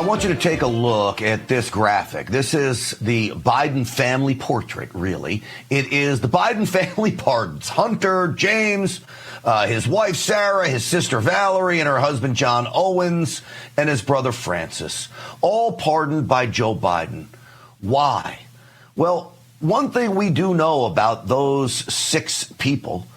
want you to take a look at this graphic. This is the Biden family portrait, really. It is the Biden family pardons. Hunter, James, his wife Sarah, his sister Valerie, and her husband John Owens, and his brother Francis. All pardoned by Joe Biden. Why? Well, one thing we do know about those 6 people,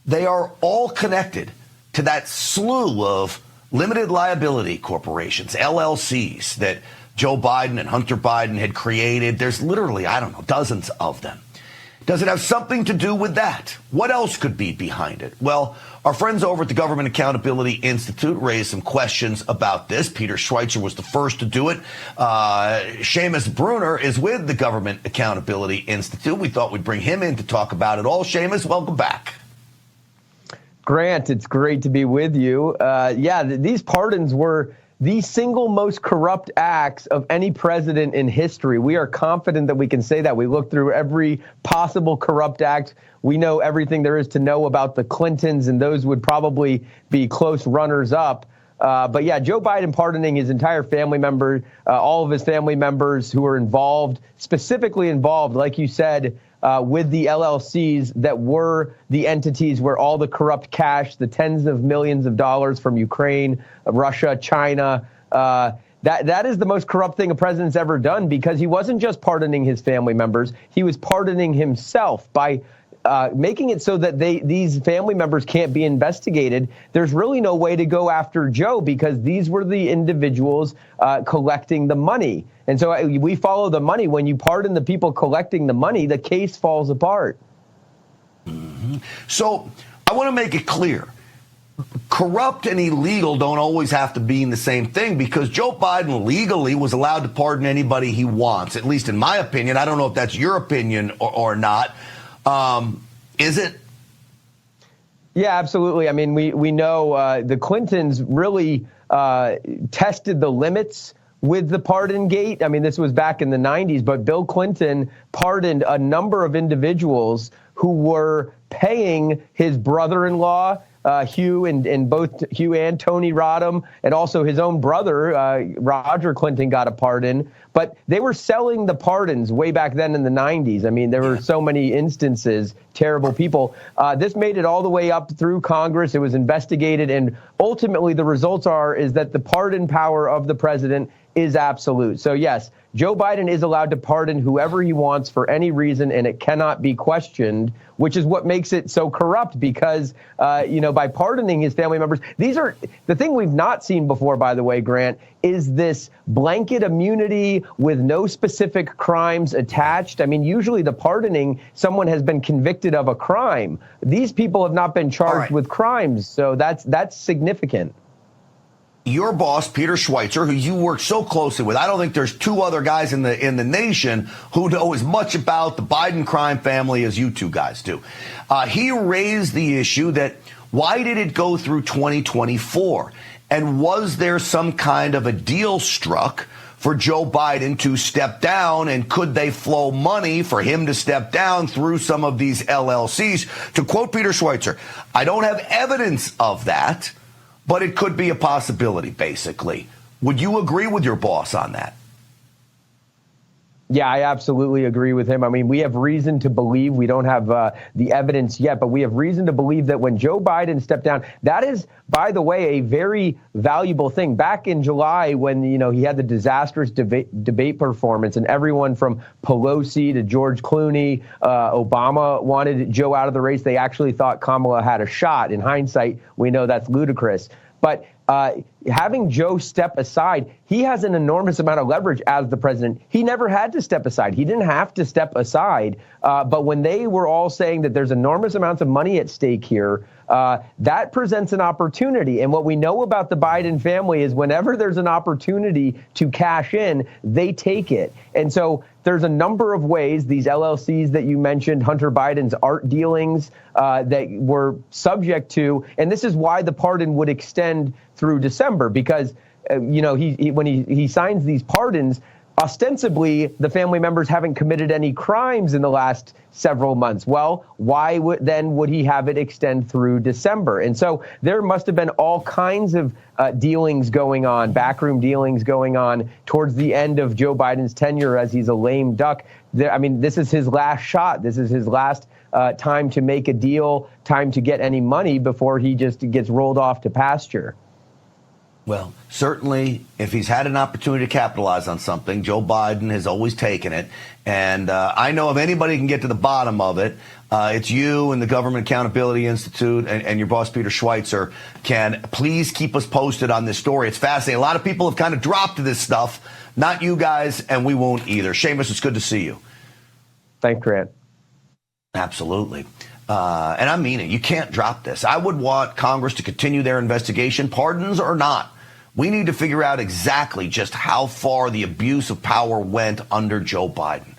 they are all connected to that slew of limited liability corporations, LLCs, that Joe Biden and Hunter Biden had created. There's literally, I don't know, dozens of them. Does it have something to do with that? What else could be behind it? Well, our friends over at the Government Accountability Institute raised some questions about this. Peter Schweizer was the first to do it. Seamus Bruner is with the Government Accountability Institute. We thought we'd bring him in to talk about it all. Seamus, welcome back. Grant, it's great to be with you. These pardons were the single most corrupt acts of any president in history. We are confident that we can say that. We looked through every possible corrupt act. We know everything there is to know about the Clintons, and those would probably be close runners-up. But yeah, Joe Biden pardoning his entire family member, all of his family members who were involved, specifically involved, like you said, with the LLCs that were the entities where all the corrupt cash, the tens of millions of dollars from Ukraine, Russia, China, that is the most corrupt thing a president's ever done, because he wasn't just pardoning his family members, he was pardoning himself by making it so that these family members can't be investigated. There's really no way to go after Joe, because these were the individuals collecting the money. And so we follow the money. When you pardon the people collecting the money, the case falls apart. Mm-hmm. So I want to make it clear. Corrupt and illegal don't always have to be in the same thing, because Joe Biden legally was allowed to pardon anybody he wants, at least in my opinion. I don't know if that's your opinion or not. Is it? Yeah, absolutely. I mean, we know the Clintons really tested the limits with the pardon gate. I mean, this was back in the 90s, but Bill Clinton pardoned a number of individuals who were paying his brother-in-law, Hugh, and both Hugh and Tony Rodham, and also his own brother, Roger Clinton, got a pardon. But they were selling the pardons way back then in the 90s. I mean, there were so many instances, terrible people. This made it all the way up through Congress. It was investigated, and ultimately the results is that the pardon power of the president is absolute. So yes, Joe Biden is allowed to pardon whoever he wants for any reason, and it cannot be questioned, which is what makes it so corrupt, because, by pardoning his family members, these are the thing we've not seen before, by the way, Grant, is this blanket immunity with no specific crimes attached. I mean, usually the pardoning, someone has been convicted of a crime. These people have not been charged with crimes, so that's significant. Your boss, Peter Schweizer, who you work so closely with, I don't think there's 2 other guys in the nation who know as much about the Biden crime family as you 2 guys do. He raised the issue that why did it go through 2024? And was there some kind of a deal struck for Joe Biden to step down, and could they flow money for him to step down through some of these LLCs? To quote Peter Schweizer, I don't have evidence of that, but it could be a possibility, basically. Would you agree with your boss on that? Yeah, I absolutely agree with him. I mean, we have reason to believe, we don't have the evidence yet, but we have reason to believe that when Joe Biden stepped down, that is, by the way, a very valuable thing. Back in July, when, he had the disastrous debate performance, and everyone from Pelosi to George Clooney, Obama wanted Joe out of the race. They actually thought Kamala had a shot. In hindsight, we know that's ludicrous. But having Joe step aside, he has an enormous amount of leverage as the president. He never had to step aside. He didn't have to step aside. But when they were all saying that there's enormous amounts of money at stake here, that presents an opportunity. And what we know about the Biden family is whenever there's an opportunity to cash in, they take it. And so there's a number of ways these LLCs that you mentioned, Hunter Biden's art dealings that were subject to, and this is why the pardon would extend through December, because when he signs these pardons, ostensibly, the family members haven't committed any crimes in the last several months. Well, why would he have it extend through December? And so there must have been all kinds of dealings going on, backroom dealings going on towards the end of Joe Biden's tenure as he's a lame duck. I mean, this is his last shot. This is his last time to make a deal, time to get any money before he just gets rolled off to pasture. Well, certainly, if he's had an opportunity to capitalize on something, Joe Biden has always taken it. And I know if anybody can get to the bottom of it, it's you and the Government Accountability Institute and your boss, Peter Schweizer, can please keep us posted on this story. It's fascinating. A lot of people have kind of dropped this stuff. Not you guys, and we won't either. Seamus, it's good to see you. Thanks, Grant. Absolutely. And I mean it. You can't drop this. I would want Congress to continue their investigation, pardons or not. We need to figure out exactly just how far the abuse of power went under Joe Biden.